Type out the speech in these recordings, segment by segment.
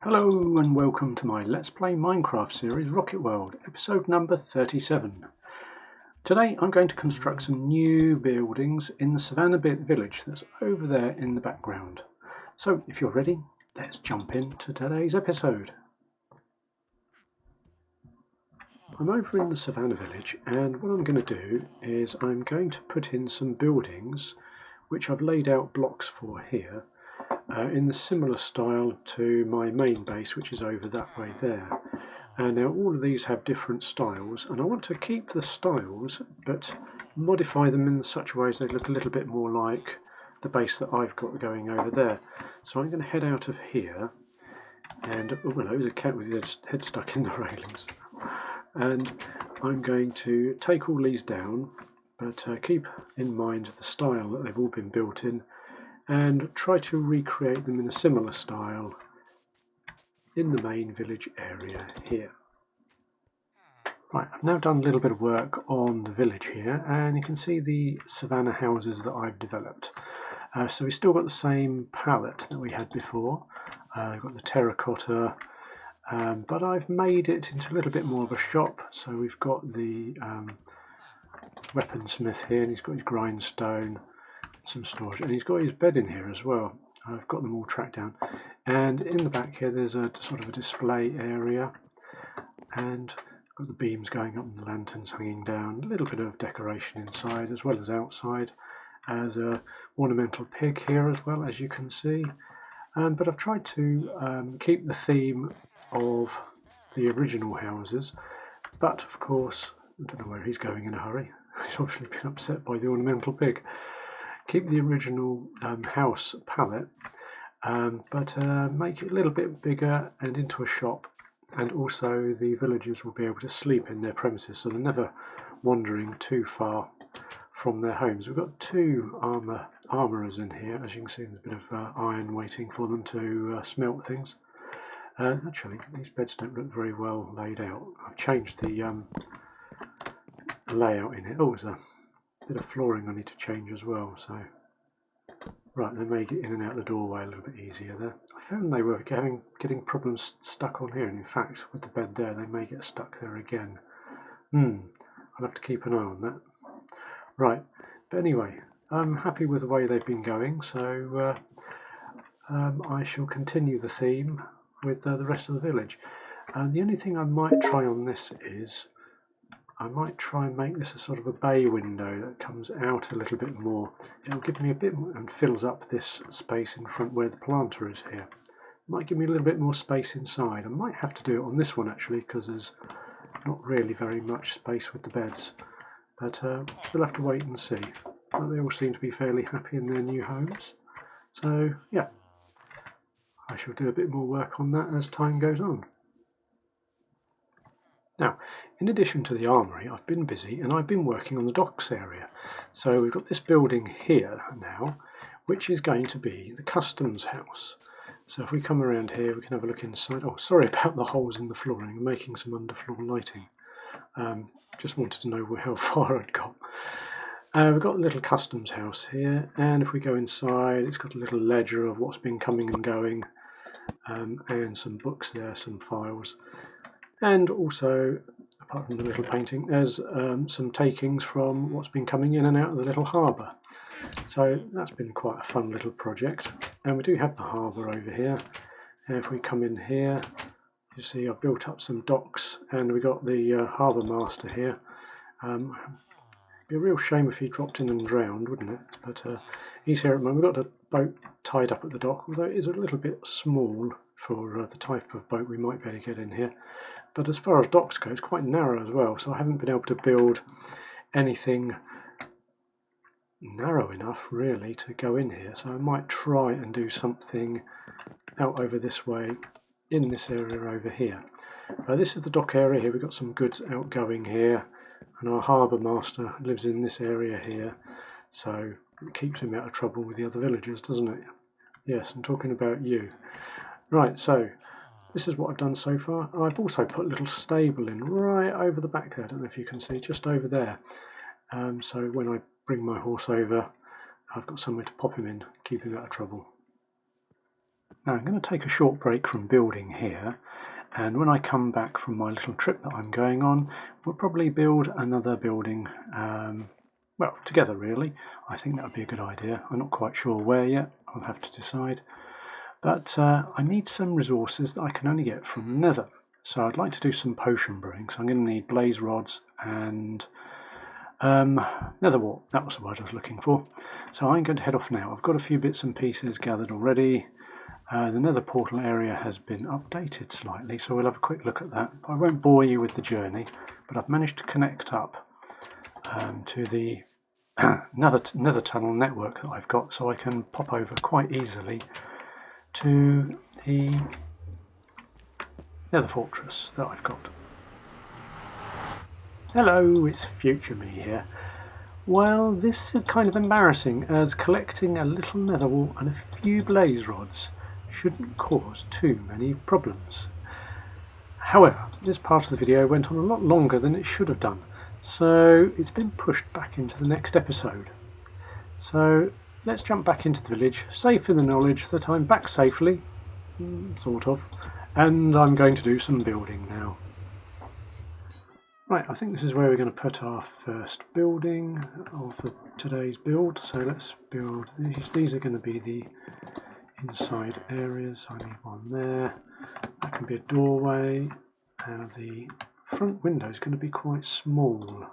Hello and welcome to my Let's Play Minecraft series Rocket World, episode number 37. Today I'm going to construct some new buildings in the Savanna village that's over there in the background. So if you're ready, let's jump into today's episode. I'm over in the Savanna village, and what I'm going to do is I'm going to put in some buildings which I've laid out blocks for here. In the similar style to my main base, which is over that way there. And now all of these have different styles, and I want to keep the styles but modify them in such ways they look a little bit more like the base that I've got going over there. So I'm going to head out of here, and oh well, there's a cat with his head stuck in the railings, and I'm going to take all these down, but keep in mind the style that they've all been built in, and try to recreate them in a similar style in the main village area here. Right, I've now done a little bit of work on the village here, and you can see the Savanna houses that I've developed. So we've still got the same palette that we had before. I've got the terracotta, but I've made it into a little bit more of a shop. So we've got the weaponsmith here, and he's got his grindstone, some storage, and he's got his bed in here as well. I've got them all tracked down, and in the back here there's a sort of a display area, and got the beams going up and the lanterns hanging down, a little bit of decoration inside as well as outside, as a ornamental pig here as well, as you can see. But I've tried to keep the theme of the original houses, but of course I don't know where he's going in a hurry. He's obviously been upset by the ornamental pig. Keep the original house palette, but make it a little bit bigger and into a shop, and also the villagers will be able to sleep in their premises, so they're never wandering too far from their homes. We've got two armourers in here. As you can see, there's a bit of iron waiting for them to smelt things. Actually, these beds don't look very well laid out. I've changed the layout in it. Oh, there's a bit of flooring I need to change as well, so right, they may get in and out the doorway a little bit easier there. I found they were getting problems stuck on here, and in fact with the bed there they may get stuck there again. I'll have to keep an eye on that. Right, but anyway, I'm happy with the way they've been going, so I shall continue the theme with the rest of the village. And the only thing I might try on this is I might try and make this a sort of a bay window that comes out a little bit more. It'll give me a bit more and fills up this space in front where the planter is here. It might give me a little bit more space inside. I might have to do it on this one actually, because there's not really very much space with the beds. But we'll have to wait and see. But they all seem to be fairly happy in their new homes. So yeah, I shall do a bit more work on that as time goes on. Now, in addition to the armoury, I've been busy and I've been working on the docks area. So we've got this building here now, which is going to be the customs house. So if we come around here, we can have a look inside. Oh, sorry about the holes in the flooring. I'm making some underfloor lighting. Just wanted to know how far I'd got. We've got a little customs house here, and if we go inside, it's got a little ledger of what's been coming and going, and some books there, some files. And also, apart from the little painting, there's some takings from what's been coming in and out of the little harbour. So that's been quite a fun little project. And we do have the harbour over here. And if we come in here, you see I've built up some docks, and we got the harbour master here. It'd be a real shame if he dropped in and drowned, wouldn't it? But he's here at the moment. We've got a boat tied up at the dock, although it is a little bit small for the type of boat we might be able to get in here. But as far as docks go, it's quite narrow as well, so I haven't been able to build anything narrow enough really to go in here. So I might try and do something out over this way in this area over here. This is the dock area here. We've got some goods outgoing here, and our harbour master lives in this area here, so it keeps him out of trouble with the other villagers, doesn't it? Yes, I'm talking about you. Right, so this is what I've done so far. I've also put a little stable in right over the back there. I don't know if you can see, just over there. So when I bring my horse over, I've got somewhere to pop him in, keep him out of trouble. Now I'm going to take a short break from building here, and when I come back from my little trip that I'm going on, we'll probably build another building, well, together really. I think that would be a good idea. I'm not quite sure where yet, I'll have to decide. But I need some resources that I can only get from nether. So I'd like to do some potion brewing, so I'm going to need blaze rods and nether wart. That was the word I was looking for. So I'm going to head off now. I've got a few bits and pieces gathered already. The nether portal area has been updated slightly, so we'll have a quick look at that. I won't bore you with the journey, but I've managed to connect up to the nether tunnel network that I've got, so I can pop over quite easily to the nether fortress that I've got. Hello, it's future me here. Well, this is kind of embarrassing, as collecting a little nether wart and a few blaze rods shouldn't cause too many problems. However, this part of the video went on a lot longer than it should have done, so it's been pushed back into the next episode. So let's jump back into the village, safe in the knowledge that I'm back safely, sort of, and I'm going to do some building now. Right, I think this is where we're going to put our first building of today's build. So let's build these. These are going to be the inside areas. I need one there. That can be a doorway, and the front window is going to be quite small.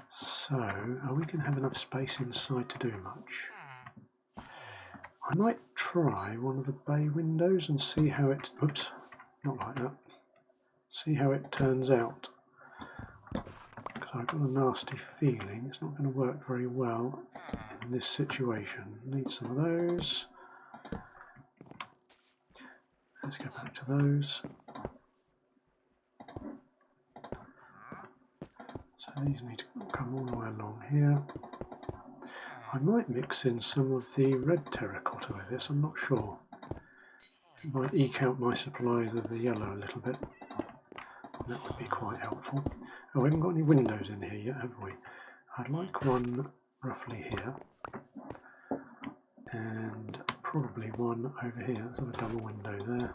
So, are we going to have enough space inside to do much? I might try one of the bay windows and see how it... Oops, not like that. See how it turns out. Because I've got a nasty feeling it's not going to work very well in this situation. Need some of those. Let's go back to those. So these need to come all the way along here. I might mix in some of the red terracotta with this, I'm not sure. It might eke out my supplies of the yellow a little bit. That would be quite helpful. Oh, we haven't got any windows in here yet, have we? I'd like one roughly here. And probably one over here. Let's have a double window there.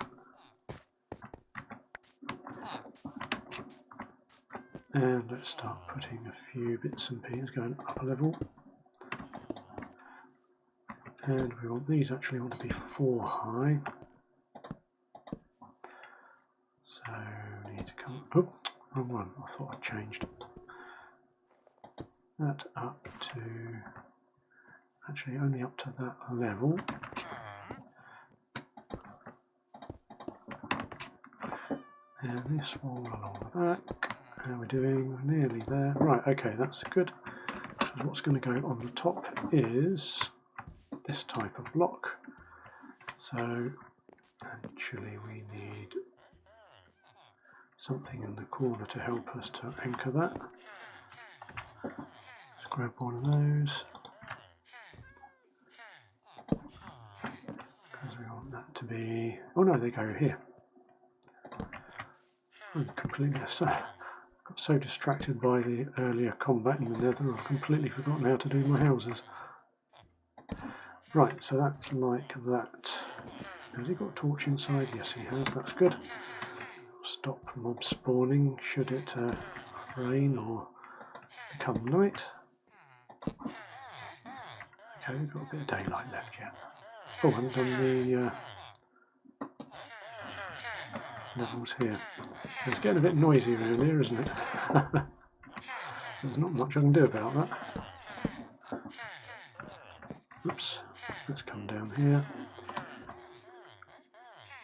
And let's start putting a few bits and pieces going up a level. And we want these actually want to be 4 high. So we need to come... Oh, wrong one. I thought I changed that up to... Actually only up to that level. And this wall along the back. How are we doing? Nearly there. Right, okay, that's good. Because what's going to go on the top is this type of block. So actually we need something in the corner to help us to anchor that. Let's grab one of those. Because we want that to be... Oh no, they go here. I'm completely got so distracted by the earlier combat in the nether, I've completely forgotten how to do my houses. Right, so that's like that. Has he got a torch inside? Yes, he has. That's good. Stop mob spawning should it rain or become night. Okay, we've got a bit of daylight left yet. Oh, I haven't done the levels here. It's getting a bit noisy around here, isn't it? There's not much I can do about that. Oops, let's come down here.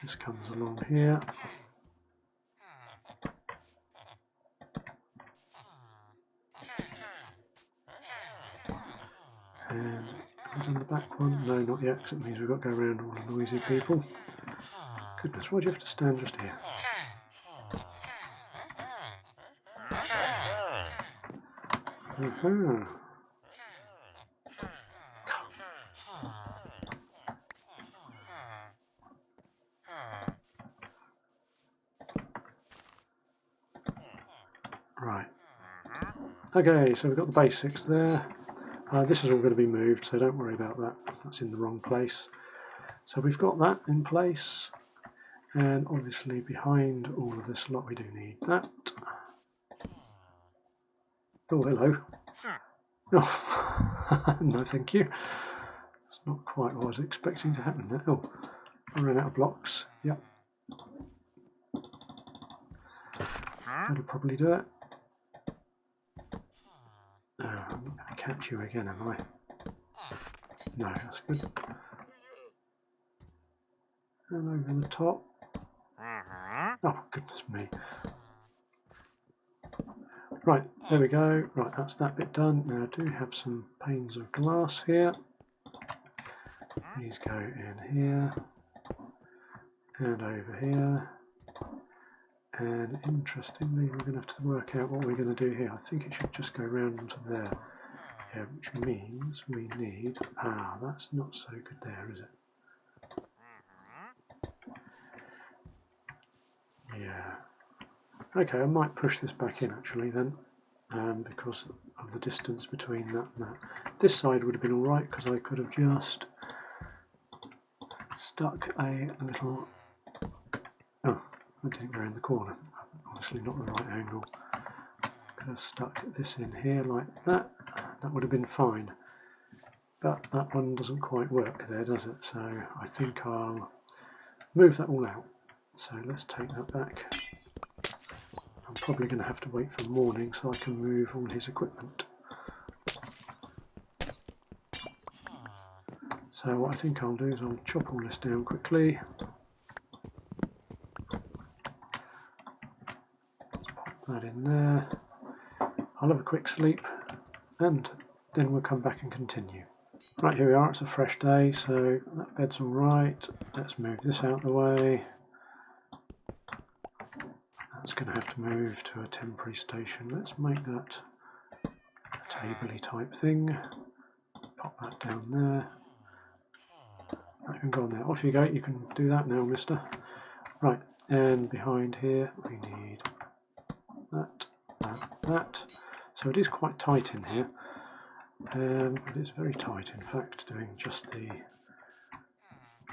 This comes along here. And who's on the back one? No, not yet, because it means we've got to go around all the noisy people. Goodness, why do you have to stand just here? Right. Okay, so we've got the basics there. This is all going to be moved, so don't worry about that. That's in the wrong place. So we've got that in place, and obviously behind all of this lot we do need that. Oh, hello. Oh, no thank you. It's not quite what I was expecting to happen there. Oh, I ran out of blocks. Yep. That'll probably do it. Oh, I'm not going to catch you again, am I? No, that's good. And over the top. Oh, goodness me. Right, there we go. Right, that's that bit done. Now I do have some panes of glass here. These go in here and over here. And interestingly, we're going to have to work out what we're going to do here. I think it should just go round onto there. Yeah, which means we need... Ah, that's not so good there, is it? Yeah. Okay, I might push this back in actually then, because of the distance between that and that. This side would have been alright because I could have just stuck a little... Oh, I didn't go in the corner. Obviously not the right angle. Could have stuck this in here like that. That would have been fine. But that one doesn't quite work there, does it? So I think I'll move that all out. So let's take that back. I'm probably going to have to wait for morning so I can move all his equipment. So what I think I'll do is I'll chop all this down quickly. Pop that in there. I'll have a quick sleep and then we'll come back and continue. Right, here we are, it's a fresh day, so that bed's all right. Let's move this out of the way. That's going to have to move to a temporary station. Let's make that a table-y type thing. Pop that down there. That can go on there. Off you go, you can do that now, mister. Right, and behind here we need that, that. So it is quite tight in here. It is very tight, in fact, doing just the...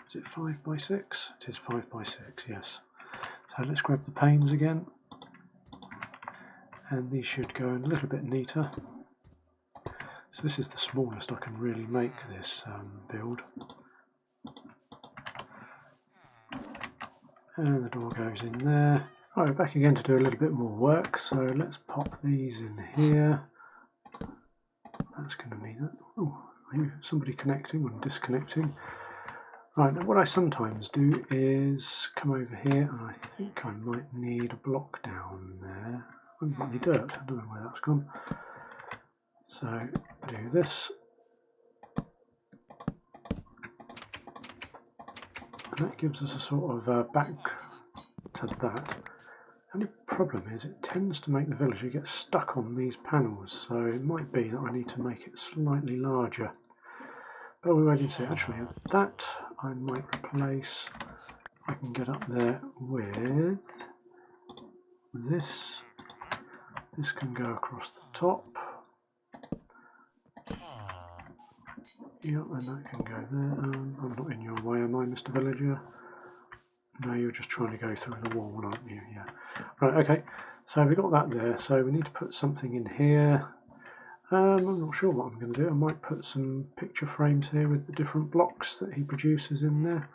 Is it 5 by 6? It is 5 by 6, yes. So let's grab the panes again. And these should go in a little bit neater. So this is the smallest I can really make this build. And the door goes in there. Right, we're back again to do a little bit more work. So let's pop these in here. That's going to mean that. Oh, somebody connecting and disconnecting. Right, now what I sometimes do is come over here, and I think I might need a block down there. I haven't got any dirt, I don't know where that's gone. So do this. And that gives us a sort of back to that. The only problem is it tends to make the villager get stuck on these panels, so it might be that I need to make it slightly larger. But we'll wait and see. Actually, that I might replace. I can get up there with this. This can go across the top. Yep, and that can go there. I'm not in your way, am I, Mr. Villager? No, you're just trying to go through the wall, aren't you? Yeah. Right, okay. So we've got that there. So we need to put something in here. I'm not sure what I'm going to do. I might put some picture frames here with the different blocks that he produces in there,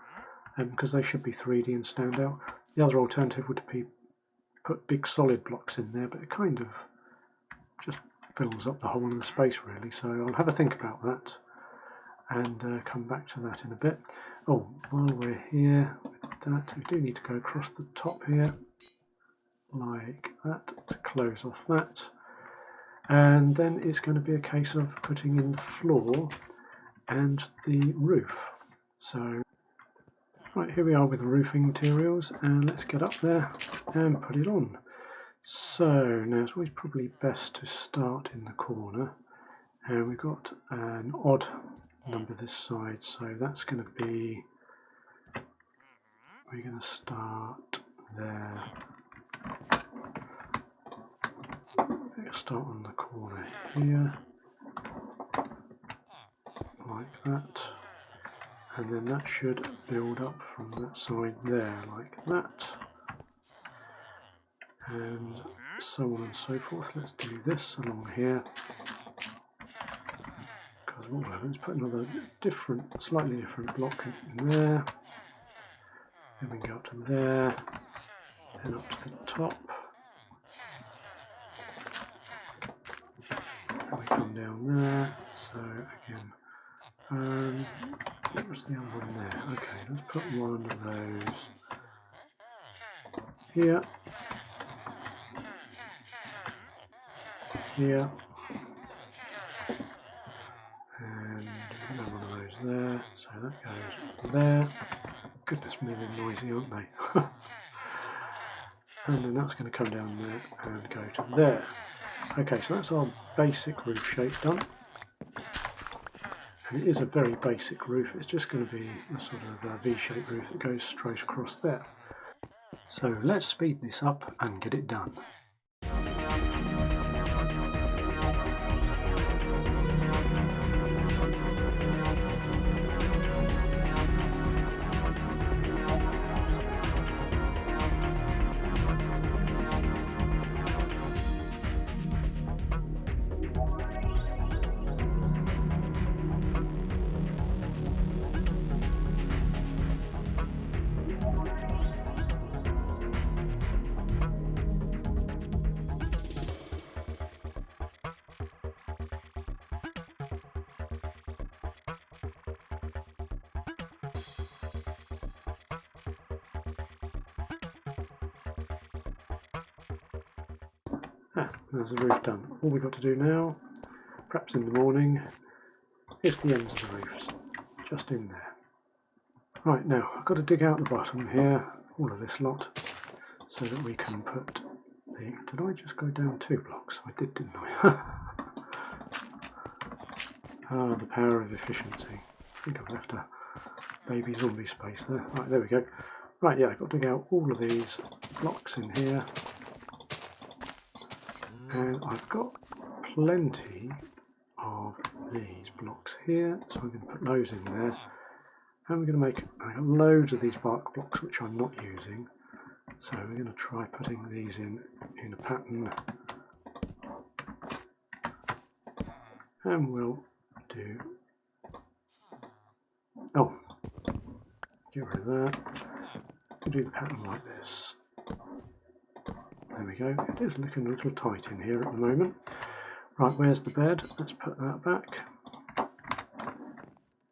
because they should be 3D and stand out. The other alternative would be put big solid blocks in there, but it kind of just fills up the whole of the space really. So I'll have a think about that and come back to that in a bit. Oh, while we're here with that, we do need to go across the top here like that to close off that. And then it's going to be a case of putting in the floor and the roof. So, right, here we are with the roofing materials, and let's get up there and put it on. So, now it's always probably best to start in the corner, and we've got an odd number this side, so that's going to be, we're going to start there. Start on the corner here, like that, and then that should build up from that side there like that, and so on and so forth. Let's do this along here, because let's put another slightly different block in there, then we can go up to there, then up to the top, and we come down there. So again, what was the other one there? Okay, let's put one of those here, here, and another one of those there. So that goes there. Goodness me, they're noisy, aren't they? And then that's going to come down there and go to there. Okay, so that's our basic roof shape done. And it is a very basic roof. It's just going to be a sort of V-shaped roof that goes straight across there. So let's speed this up and get it done. There's the roof done. All we've got to do now, perhaps in the morning, is the ends of the roofs, just in there. Right, now I've got to dig out the bottom here, all of this lot, so that we can put the... Did I just go down 2 blocks? I did, didn't I? Ah, the power of efficiency. I think I've left a baby zombie space there. Right, there we go. Right, yeah, I've got to dig out all of these blocks in here. And I've got plenty of these blocks here, so I'm going to put those in there. And we're going to make loads of these bark blocks which I'm not using. So we're going to try putting these in a pattern. And we'll do... Oh, get rid of that. We'll do the pattern like this. There we go. It is looking a little tight in here at the moment. Right, where's the bed? Let's put that back.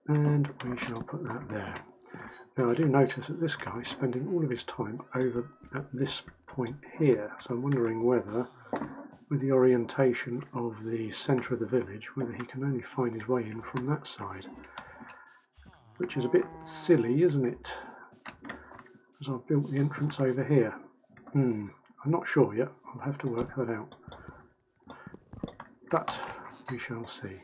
And we shall put that there. Now I do notice that this guy is spending all of his time over at this point here. So I'm wondering whether, with the orientation of the centre of the village, whether he can only find his way in from that side. Which is a bit silly, isn't it? Because I've built the entrance over here. I'm not sure yet, I'll have to work that out, but we shall see.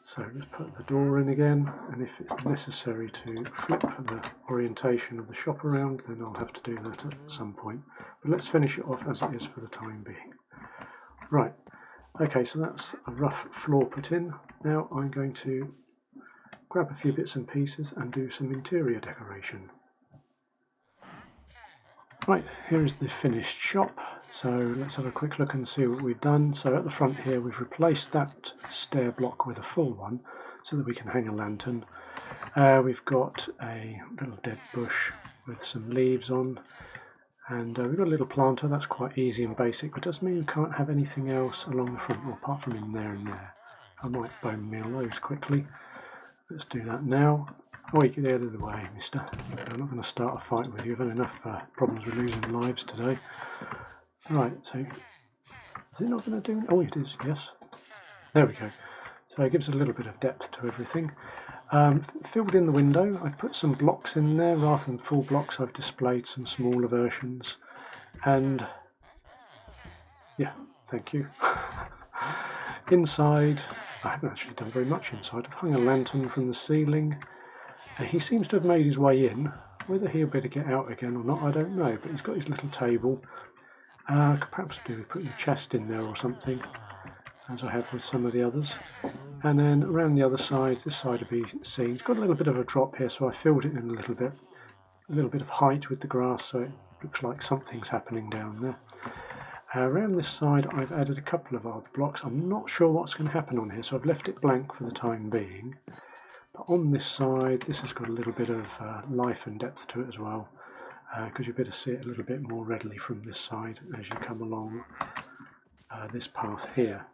So let's put the door in again, and if it's necessary to flip the orientation of the shop around, then I'll have to do that at some point. But let's finish it off as it is for the time being. Right, okay, so that's a rough floor put in. Now I'm going to grab a few bits and pieces and do some interior decoration. Right, here is the finished shop, so let's have a quick look and see what we've done. So at the front here we've replaced that stair block with a full one so that we can hang a lantern. We've got a little dead bush with some leaves on, and we've got a little planter. That's quite easy and basic, but doesn't mean we can't have anything else along the front, well, apart from in there and there. I might bone meal those quickly. Let's do that now. Oh, you get out of the way, mister. I'm not going to start a fight with you. I've had enough problems with losing lives today. Right, so... Is it not going to do... Oh, it is, yes. There we go. So it gives a little bit of depth to everything. Filled in the window. I've put some blocks in there. Rather than full blocks, I've displayed some smaller versions. And... yeah, thank you. Inside... I haven't actually done very much inside. I've hung a lantern from the ceiling. He seems to have made his way in. Whether he'll be able to get out again or not, I don't know. But he's got his little table. Could perhaps do with putting a chest in there or something, as I have with some of the others. And then around the other side, this side will be seen. It's got a little bit of a drop here, so I filled it in a little bit of height with the grass, so it looks like something's happening down there. Around this side I've added a couple of other blocks. I'm not sure what's going to happen on here, so I've left it blank for the time being. But on this side, this has got a little bit of life and depth to it as well, because you'll be able to see it a little bit more readily from this side as you come along this path here.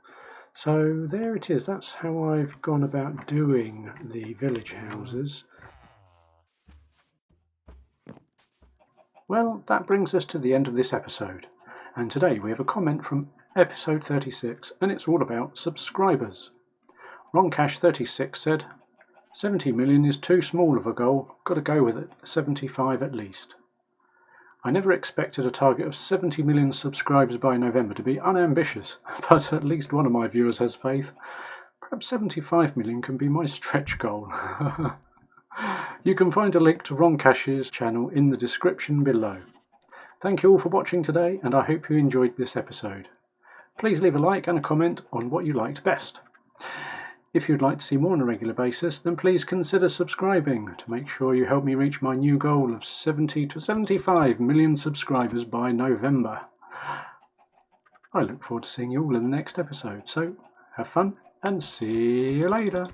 So there it is. That's how I've gone about doing the village houses. Well, that brings us to the end of this episode. And today we have a comment from episode 36, and it's all about subscribers. Roncash36 said, 70 million is too small of a goal, got to go with it, 75 at least. I never expected a target of 70 million subscribers by November to be unambitious, but at least one of my viewers has faith. Perhaps 75 million can be my stretch goal. You can find a link to Roncash's channel in the description below. Thank you all for watching today, and I hope you enjoyed this episode. Please leave a like and a comment on what you liked best. If you'd like to see more on a regular basis, then please consider subscribing to make sure you help me reach my new goal of 70 to 75 million subscribers by November. I look forward to seeing you all in the next episode, so have fun and see you later.